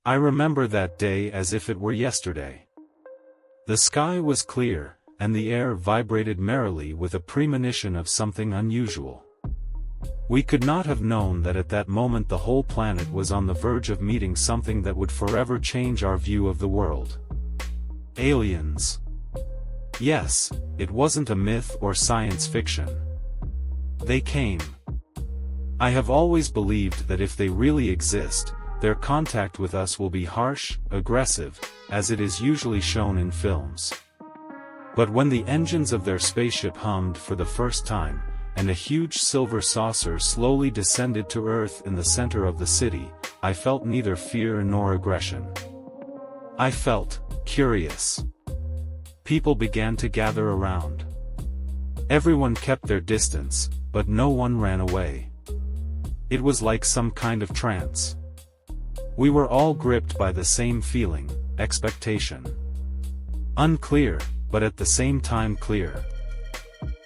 I remember that day as if it were yesterday. The sky was clear, and the air vibrated merrily with a premonition of something unusual. We could not have known that at that moment the whole planet was on the verge of meeting something that would forever change our view of the world. Aliens. Yes, it wasn't a myth or science fiction. They came. I have always believed that if they really exist, their contact with us will be harsh, aggressive, as it is usually shown in films. But when the engines of their spaceship hummed for the first time, and a huge silver saucer slowly descended to Earth in the center of the city, I felt neither fear nor aggression. I felt curious. People began to gather around. Everyone kept their distance, but no one ran away. It was like some kind of trance. We were all gripped by the same feeling, expectation. Unclear, but at the same time clear.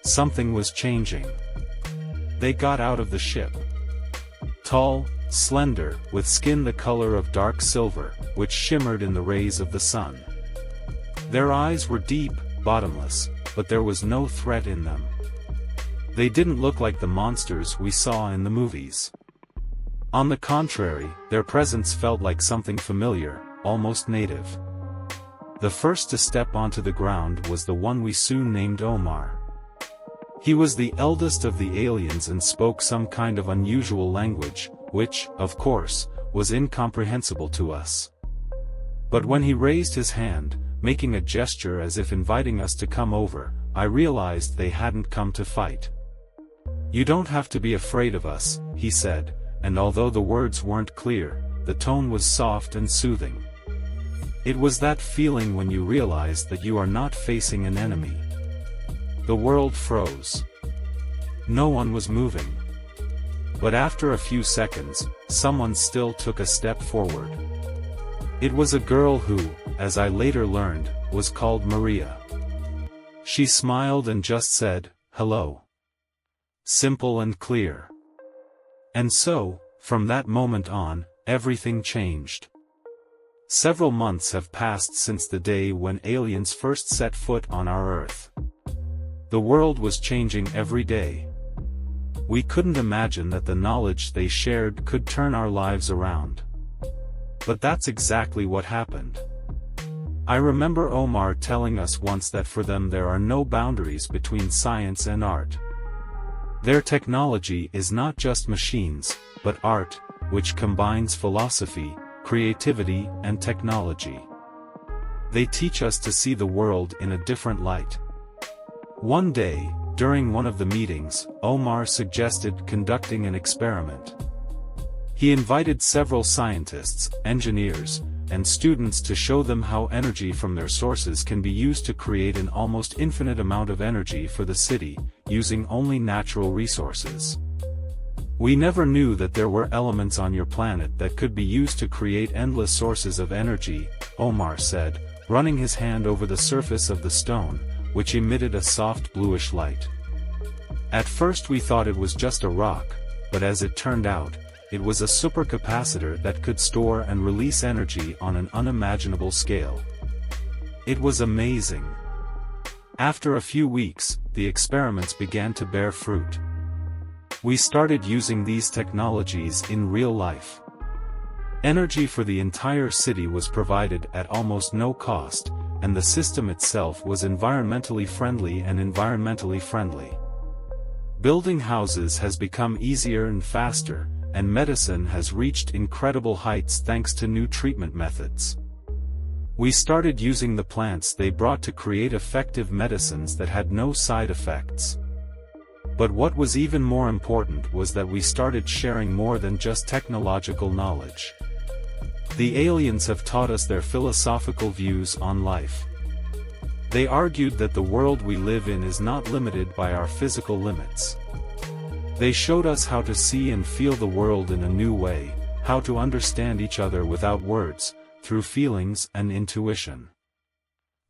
Something was changing. They got out of the ship. Tall, slender, with skin the color of dark silver, which shimmered in the rays of the sun. Their eyes were deep, bottomless, but there was no threat in them. They didn't look like the monsters we saw in the movies. On the contrary, their presence felt like something familiar, almost native. The first to step onto the ground was the one we soon named Omar. He was the eldest of the aliens and spoke some kind of unusual language, which, of course, was incomprehensible to us. But when he raised his hand, making a gesture as if inviting us to come over, I realized they hadn't come to fight. "You don't have to be afraid of us," he said, and although the words weren't clear, the tone was soft and soothing. It was that feeling when you realize that you are not facing an enemy. The world froze. No one was moving. But after a few seconds, someone still took a step forward. It was a girl who, as I later learned, was called Maria. She smiled and just said, "Hello." Simple and clear. And so, from that moment on, everything changed. Several months have passed since the day when aliens first set foot on our Earth. The world was changing every day. We couldn't imagine that the knowledge they shared could turn our lives around. But that's exactly what happened. I remember Omar telling us once that for them there are no boundaries between science and art. Their technology is not just machines, but art, which combines philosophy, creativity, and technology. They teach us to see the world in a different light. One day, during one of the meetings, Omar suggested conducting an experiment. He invited several scientists, engineers, and students to show them how energy from their sources can be used to create an almost infinite amount of energy for the city, using only natural resources. "We never knew that there were elements on your planet that could be used to create endless sources of energy," Omar said, running his hand over the surface of the stone, which emitted a soft bluish light. At first we thought it was just a rock, but as it turned out, it was a supercapacitor that could store and release energy on an unimaginable scale. It was amazing. After a few weeks, the experiments began to bear fruit. We started using these technologies in real life. Energy for the entire city was provided at almost no cost, and the system itself was environmentally friendly. Building houses has become easier and faster, and medicine has reached incredible heights thanks to new treatment methods. We started using the plants they brought to create effective medicines that had no side effects. But what was even more important was that we started sharing more than just technological knowledge. The aliens have taught us their philosophical views on life. They argued that the world we live in is not limited by our physical limits. They showed us how to see and feel the world in a new way, how to understand each other without words, through feelings and intuition.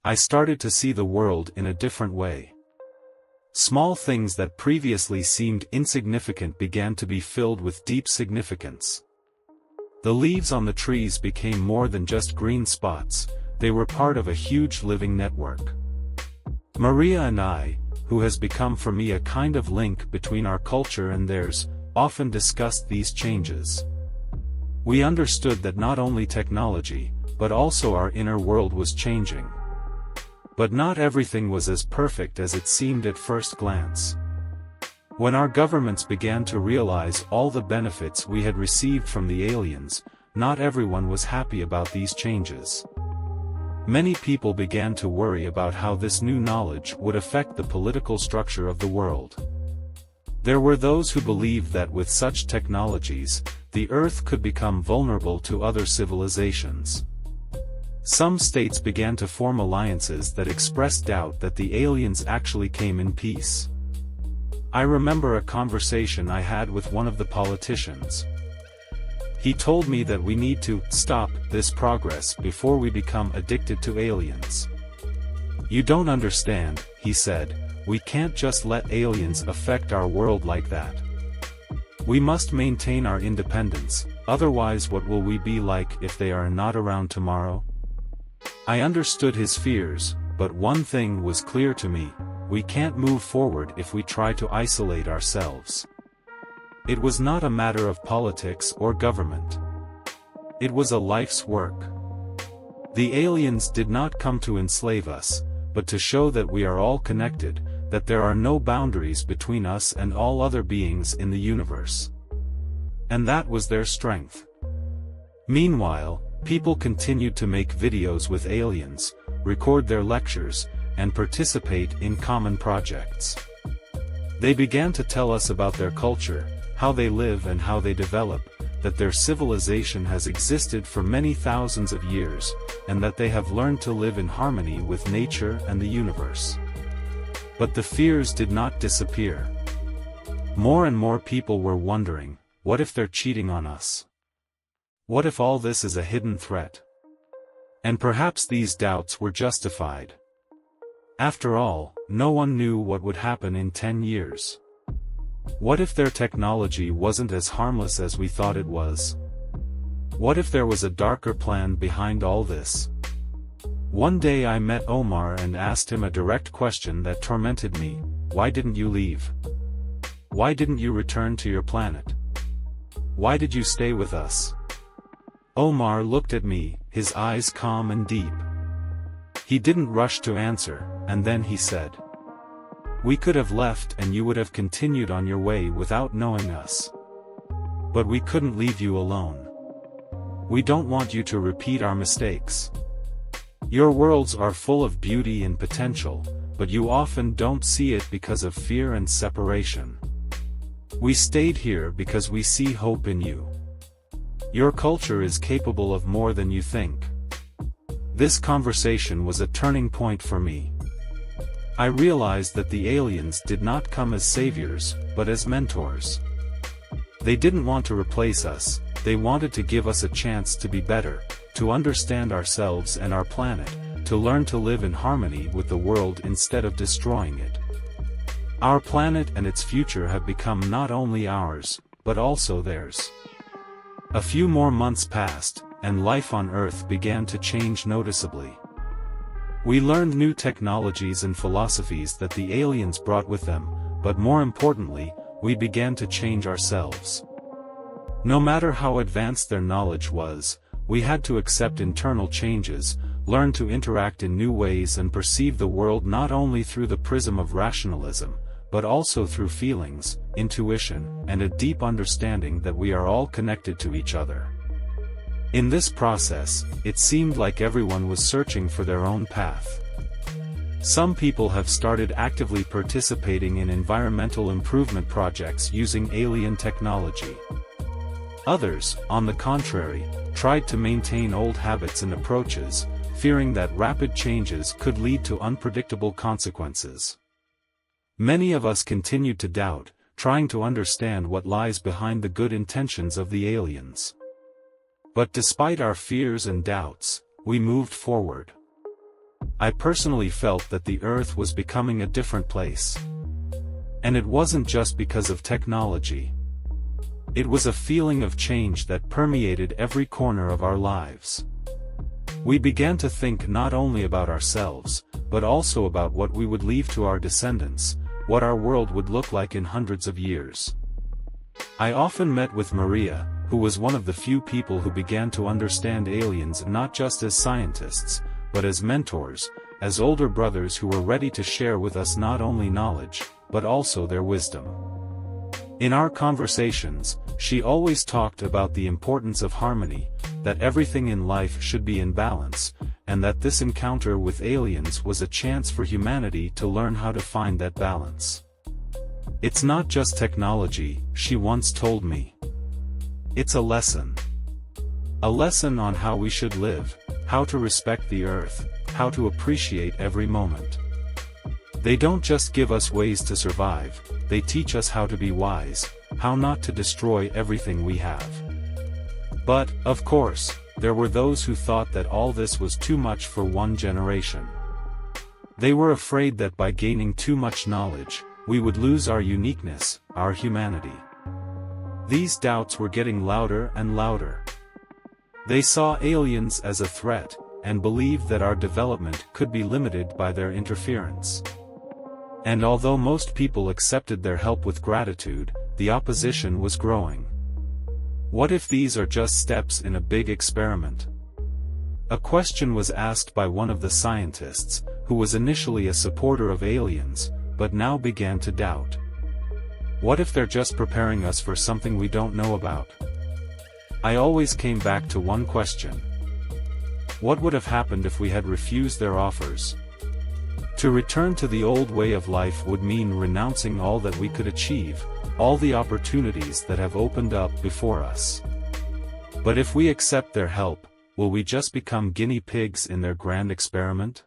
I started to see the world in a different way. Small things that previously seemed insignificant began to be filled with deep significance. The leaves on the trees became more than just green spots, they were part of a huge living network. Maria and I, who has become for me a kind of link between our culture and theirs, often discussed these changes. We understood that not only technology, but also our inner world was changing. But not everything was as perfect as it seemed at first glance. When our governments began to realize all the benefits we had received from the aliens, not everyone was happy about these changes. Many people began to worry about how this new knowledge would affect the political structure of the world. There were those who believed that with such technologies, the Earth could become vulnerable to other civilizations. Some states began to form alliances that expressed doubt that the aliens actually came in peace. I remember a conversation I had with one of the politicians. He told me that we need to stop this progress before we become addicted to aliens. You don't understand, he said, we can't just let aliens affect our world like that. We must maintain our independence, otherwise what will we be like if they are not around tomorrow? I understood his fears, but one thing was clear to me. We can't move forward if we try to isolate ourselves. It was not a matter of politics or government. It was a life's work. The aliens did not come to enslave us, but to show that we are all connected, that there are no boundaries between us and all other beings in the universe. And that was their strength. Meanwhile, people continued to make videos with aliens, record their lectures, and participate in common projects. They began to tell us about their culture, how they live and how they develop, that their civilization has existed for many thousands of years, and that they have learned to live in harmony with nature and the universe. But the fears did not disappear. More and more people were wondering, what if they're cheating on us? What if all this is a hidden threat? And perhaps these doubts were justified. After all, no one knew what would happen in 10 years. What if their technology wasn't as harmless as we thought it was? What if there was a darker plan behind all this? One day I met Omar and asked him a direct question that tormented me. Why didn't you leave? Why didn't you return to your planet? Why did you stay with us? Omar looked at me, his eyes calm and deep. He didn't rush to answer, and then he said, "We could have left and you would have continued on your way without knowing us. But we couldn't leave you alone. We don't want you to repeat our mistakes. Your worlds are full of beauty and potential, but you often don't see it because of fear and separation. We stayed here because we see hope in you. Your culture is capable of more than you think." This conversation was a turning point for me. I realized that the aliens did not come as saviors, but as mentors. They didn't want to replace us, they wanted to give us a chance to be better, to understand ourselves and our planet, to learn to live in harmony with the world instead of destroying it. Our planet and its future have become not only ours, but also theirs. A few more months passed, and life on Earth began to change noticeably. We learned new technologies and philosophies that the aliens brought with them, but more importantly, we began to change ourselves. No matter how advanced their knowledge was, we had to accept internal changes, learn to interact in new ways and perceive the world not only through the prism of rationalism, but also through feelings, intuition, and a deep understanding that we are all connected to each other. In this process, it seemed like everyone was searching for their own path. Some people have started actively participating in environmental improvement projects using alien technology. Others, on the contrary, tried to maintain old habits and approaches, fearing that rapid changes could lead to unpredictable consequences. Many of us continued to doubt, trying to understand what lies behind the good intentions of the aliens. But despite our fears and doubts, we moved forward. I personally felt that the Earth was becoming a different place. And it wasn't just because of technology. It was a feeling of change that permeated every corner of our lives. We began to think not only about ourselves, but also about what we would leave to our descendants, what our world would look like in hundreds of years. I often met with Maria, who was one of the few people who began to understand aliens not just as scientists, but as mentors, as older brothers who were ready to share with us not only knowledge, but also their wisdom. In our conversations, she always talked about the importance of harmony, that everything in life should be in balance, and that this encounter with aliens was a chance for humanity to learn how to find that balance. It's not just technology, she once told me. It's a lesson. A lesson on how we should live, how to respect the earth, how to appreciate every moment. They don't just give us ways to survive, they teach us how to be wise, how not to destroy everything we have. But, of course, there were those who thought that all this was too much for one generation. They were afraid that by gaining too much knowledge, we would lose our uniqueness, our humanity. These doubts were getting louder and louder. They saw aliens as a threat, and believed that our development could be limited by their interference. And although most people accepted their help with gratitude, the opposition was growing. What if these are just steps in a big experiment? A question was asked by one of the scientists, who was initially a supporter of aliens, but now began to doubt. What if they're just preparing us for something we don't know about? I always came back to one question. What would have happened if we had refused their offers? To return to the old way of life would mean renouncing all that we could achieve, all the opportunities that have opened up before us. But if we accept their help, will we just become guinea pigs in their grand experiment?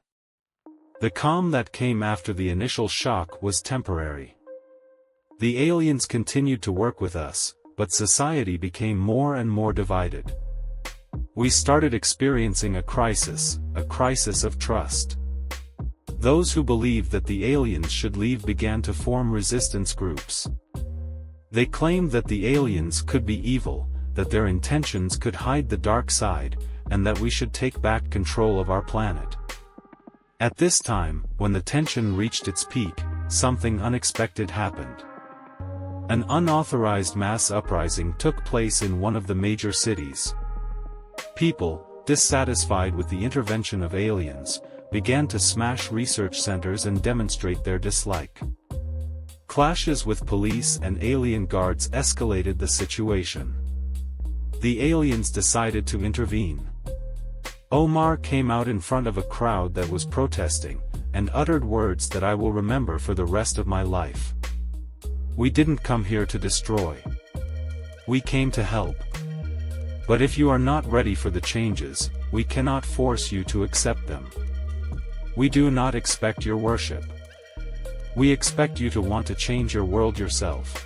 The calm that came after the initial shock was temporary. The aliens continued to work with us, but society became more and more divided. We started experiencing a crisis of trust. Those who believed that the aliens should leave began to form resistance groups. They claimed that the aliens could be evil, that their intentions could hide the dark side, and that we should take back control of our planet. At this time, when the tension reached its peak, something unexpected happened. An unauthorized mass uprising took place in one of the major cities. People, dissatisfied with the intervention of aliens, began to smash research centers and demonstrate their dislike. Clashes with police and alien guards escalated the situation. The aliens decided to intervene. Omar came out in front of a crowd that was protesting, and uttered words that I will remember for the rest of my life. We didn't come here to destroy. We came to help. But if you are not ready for the changes, we cannot force you to accept them. We do not expect your worship. We expect you to want to change your world yourself.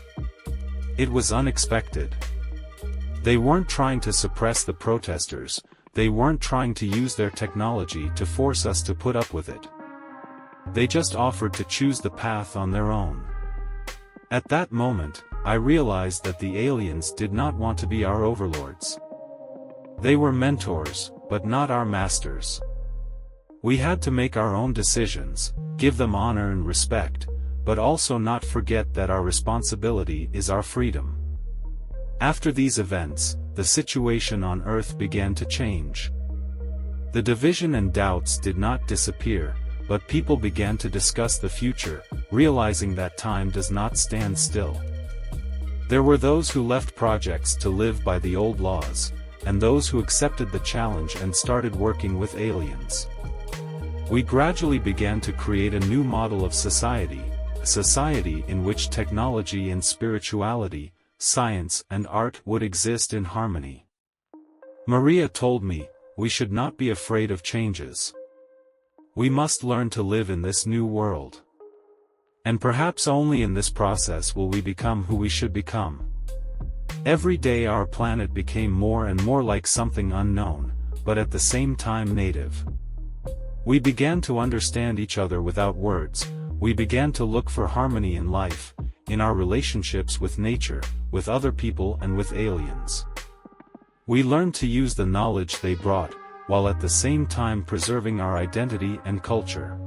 It was unexpected. They weren't trying to suppress the protesters, they weren't trying to use their technology to force us to put up with it. They just offered to choose the path on their own. At that moment, I realized that the aliens did not want to be our overlords. They were mentors, but not our masters. We had to make our own decisions, give them honor and respect, but also not forget that our responsibility is our freedom. After these events, the situation on Earth began to change. The division and doubts did not disappear, but people began to discuss the future, realizing that time does not stand still. There were those who left projects to live by the old laws, and those who accepted the challenge and started working with aliens. We gradually began to create a new model of society, a society in which technology and spirituality, science and art would exist in harmony. Maria told me, we should not be afraid of changes. We must learn to live in this new world. And perhaps only in this process will we become who we should become. Every day our planet became more and more like something unknown, but at the same time native. We began to understand each other without words, we began to look for harmony in life, in our relationships with nature, with other people and with aliens. We learned to use the knowledge they brought, while at the same time preserving our identity and culture.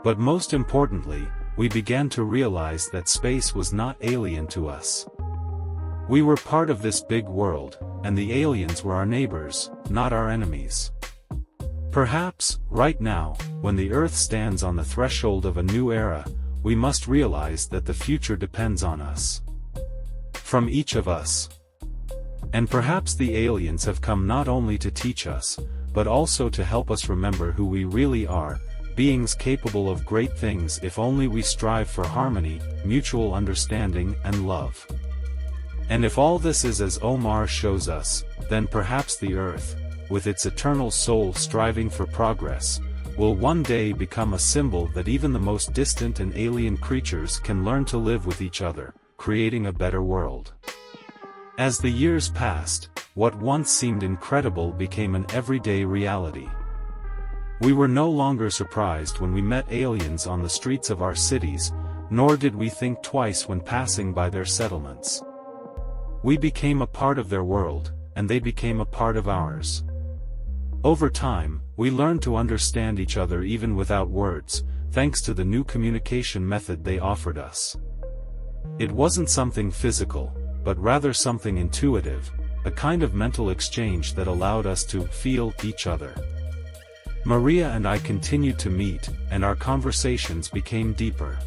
But most importantly, we began to realize that space was not alien to us. We were part of this big world, and the aliens were our neighbors, not our enemies. Perhaps, right now, when the Earth stands on the threshold of a new era, we must realize that the future depends on us. From each of us. And perhaps the aliens have come not only to teach us, but also to help us remember who we really are, beings capable of great things if only we strive for harmony, mutual understanding and love. And if all this is as Omar shows us, then perhaps the Earth, with its eternal soul striving for progress, will one day become a symbol that even the most distant and alien creatures can learn to live with each other, creating a better world. As the years passed, what once seemed incredible became an everyday reality. We were no longer surprised when we met aliens on the streets of our cities, nor did we think twice when passing by their settlements. We became a part of their world, and they became a part of ours. Over time, we learned to understand each other even without words, thanks to the new communication method they offered us. It wasn't something physical, but rather something intuitive, a kind of mental exchange that allowed us to feel each other. Maria and I continued to meet, and our conversations became deeper.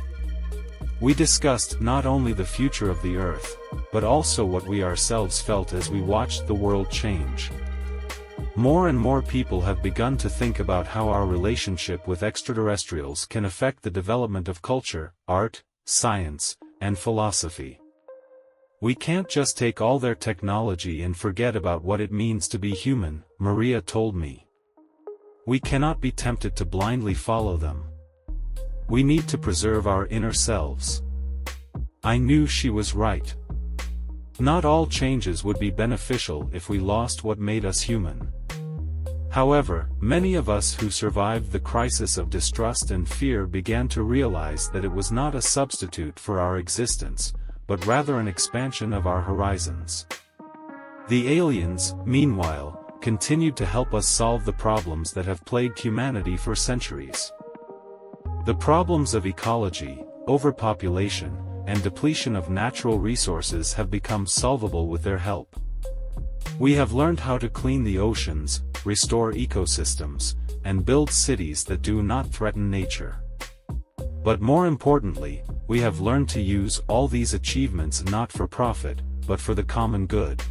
We discussed not only the future of the Earth, but also what we ourselves felt as we watched the world change. More and more people have begun to think about how our relationship with extraterrestrials can affect the development of culture, art, science, and philosophy. We can't just take all their technology and forget about what it means to be human, Maria told me. We cannot be tempted to blindly follow them. We need to preserve our inner selves. I knew she was right. Not all changes would be beneficial if we lost what made us human. However, many of us who survived the crisis of distrust and fear began to realize that it was not a substitute for our existence, but rather an expansion of our horizons. The aliens, meanwhile, continued to help us solve the problems that have plagued humanity for centuries. The problems of ecology, overpopulation, and depletion of natural resources have become solvable with their help. We have learned how to clean the oceans, restore ecosystems, and build cities that do not threaten nature. But more importantly, we have learned to use all these achievements not for profit, but for the common good.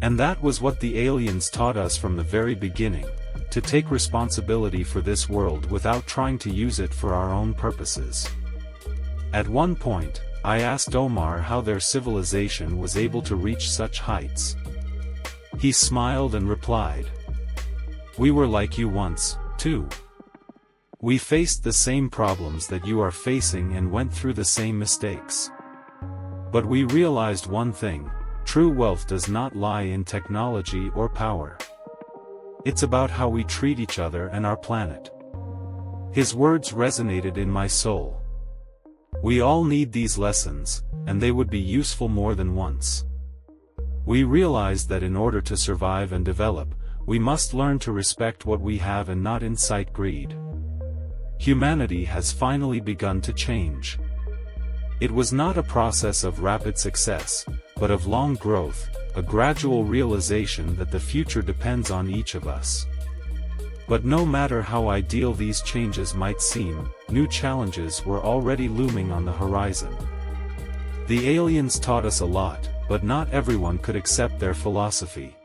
And that was what the aliens taught us from the very beginning, to take responsibility for this world without trying to use it for our own purposes. At one point, I asked Omar how their civilization was able to reach such heights. He smiled and replied, "We were like you once, too. We faced the same problems that you are facing and went through the same mistakes. But we realized one thing: true wealth does not lie in technology or power. It's about how we treat each other and our planet." His words resonated in my soul. We all need these lessons, and they would be useful more than once. We realized that in order to survive and develop, we must learn to respect what we have and not incite greed. Humanity has finally begun to change. It was not a process of rapid success, but of long growth, a gradual realization that the future depends on each of us. But no matter how ideal these changes might seem, new challenges were already looming on the horizon. The aliens taught us a lot, but not everyone could accept their philosophy.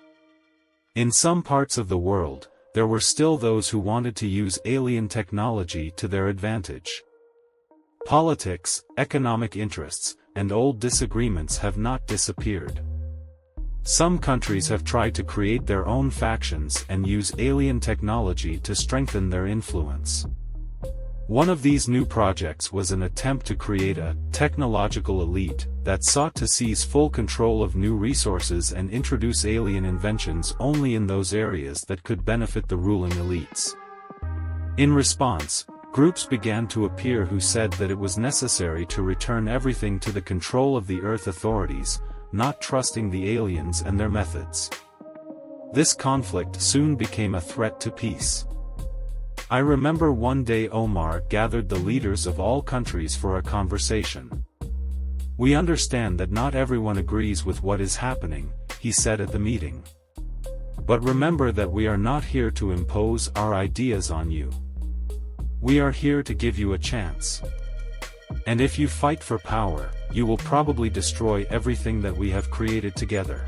In some parts of the world, there were still those who wanted to use alien technology to their advantage. Politics, economic interests, and old disagreements have not disappeared. Some countries have tried to create their own factions and use alien technology to strengthen their influence. One of these new projects was an attempt to create a technological elite that sought to seize full control of new resources and introduce alien inventions only in those areas that could benefit the ruling elites. In response, Groups began to appear who said that it was necessary to return everything to the control of the Earth authorities, not trusting the aliens and their methods. This conflict soon became a threat to peace. I remember one day Omar gathered the leaders of all countries for a conversation. "We understand that not everyone agrees with what is happening," he said at the meeting. "But remember that we are not here to impose our ideas on you. We are here to give you a chance. And if you fight for power, you will probably destroy everything that we have created together.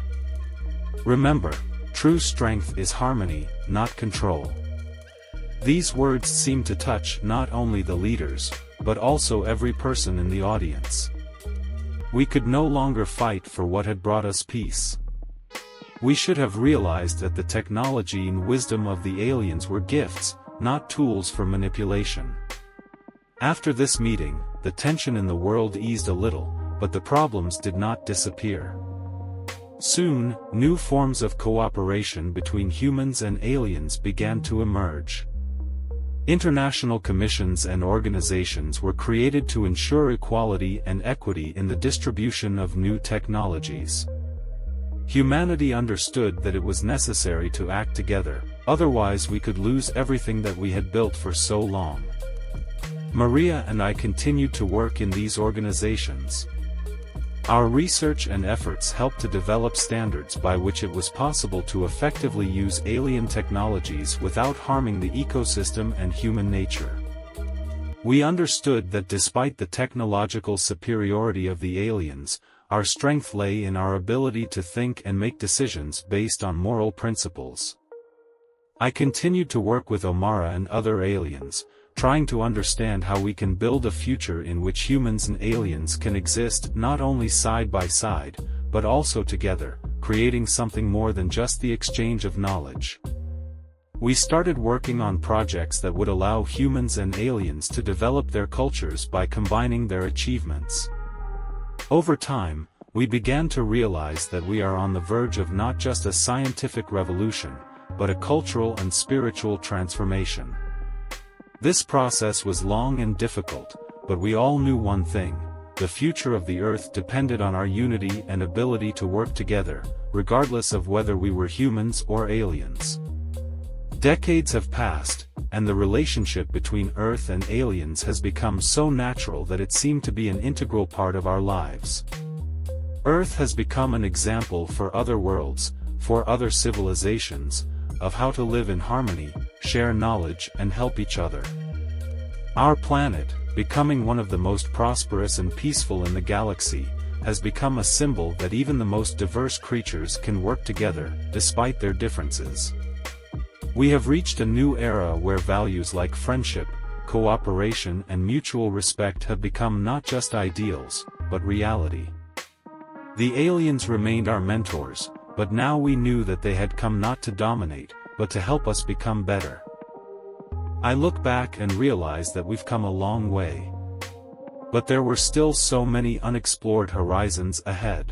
Remember, true strength is harmony, not control." These words seemed to touch not only the leaders, but also every person in the audience. We could no longer fight for what had brought us peace. We should have realized that the technology and wisdom of the aliens were gifts, not tools for manipulation. After this meeting, the tension in the world eased a little, but the problems did not disappear. Soon, new forms of cooperation between humans and aliens began to emerge. International commissions and organizations were created to ensure equality and equity in the distribution of new technologies. Humanity understood that it was necessary to act together, otherwise we could lose everything that we had built for so long. Maria and I continued to work in these organizations. Our research and efforts helped to develop standards by which it was possible to effectively use alien technologies without harming the ecosystem and human nature. We understood that despite the technological superiority of the aliens, our strength lay in our ability to think and make decisions based on moral principles. I continued to work with Omar and other aliens, trying to understand how we can build a future in which humans and aliens can exist not only side by side, but also together, creating something more than just the exchange of knowledge. We started working on projects that would allow humans and aliens to develop their cultures by combining their achievements. Over time, we began to realize that we are on the verge of not just a scientific revolution, but a cultural and spiritual transformation. This process was long and difficult, but we all knew one thing: the future of the Earth depended on our unity and ability to work together, regardless of whether we were humans or aliens. Decades have passed, and the relationship between Earth and aliens has become so natural that it seemed to be an integral part of our lives. Earth has become an example for other worlds, for other civilizations, of how to live in harmony, share knowledge and help each other. Our planet, becoming one of the most prosperous and peaceful in the galaxy, has become a symbol that even the most diverse creatures can work together, despite their differences. We have reached a new era where values like friendship, cooperation and mutual respect have become not just ideals, but reality. The aliens remained our mentors, but now we knew that they had come not to dominate, but to help us become better. I look back and realize that we've come a long way. But there were still so many unexplored horizons ahead.